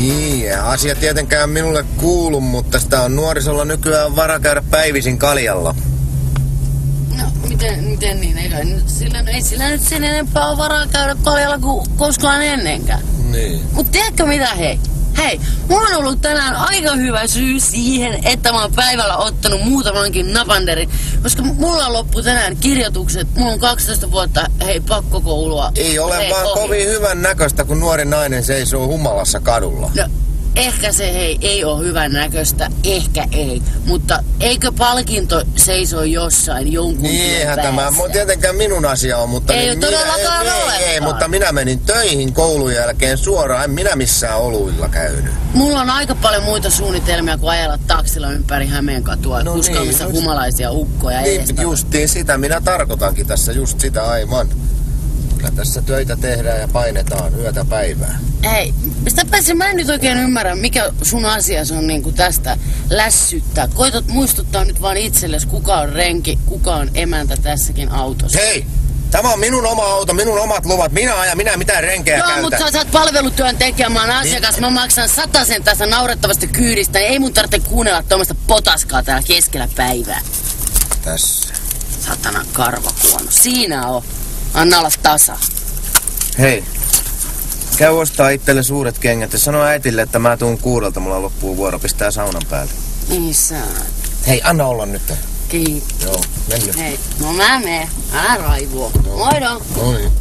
Niin, asia tietenkään minulle kuulu, mutta sitä on nuorisolla nykyään vara käydä päivisin kaljalla. No, miten niin? Ei sillä nyt sen enempää ole varaa käydä kaljalla kuin koskaan ennenkään. Niin. Mut tiedätkö mitä, hei? Hei, mulla on ollut tänään aika hyvä syy siihen, että mä oon päivällä ottanut muutamankin napanderin, koska mulla loppu tänään kirjoitukset. Mulla on 12 vuotta, pakkokoulua. Ei ole vaan kovin hyvän näköistä, kun nuori nainen seisoo humalassa kadulla. No, ehkä se ei ole hyvän näköistä, ehkä ei. Mutta eikö palkinto seisoo jossain jonkun Niinhän tämä tietenkään minun asia on, mutta... Ei todellakaan ei, mutta minä menin töihin koulun jälkeen suoraan, en minä missään oluilla käynyt. Mulla on aika paljon muita suunnitelmia kuin ajella taksilla ympäri Hämeenkatua ja kuskaamassa humalaisia ukkoja edestä. Justiin sitä minä tarkoitankin tässä, just sitä aivan. Kyllä tässä töitä tehdään ja painetaan yötä päivää. Hei, sitä paitsi mä en nyt oikein ymmärrä, mikä sun asias on niinku tästä lässyttää. Koitat muistuttaa nyt vaan itsellesi, kuka on renki, kuka on emäntä tässäkin autossa. Hei! Tämä on minun oma auto, minun omat luvat. Minä ajan, minä mitään renkejä käytä. Joo, mutta sä oot palvelutyöntekijä, mä oon asiakas. Mä maksan 100 tästä naurettavasta kyydistä. Ei mun tarvitse kuunnella tuommoista potaskaa täällä keskellä päivää. Tässä. Satana karvakuono. Siinä on. Anna olla tasa. Hei. Käy ostaa itselle suuret kengät ja sano äitille, että mä tuun 6:00, mulla loppuu vuoro, pistää saunan päälle. Missä? Hei, anna olla nyt. Kiitos. Joo, mennyt. Hei, no mä menen. Älä raivoo. No. Moido. Moi.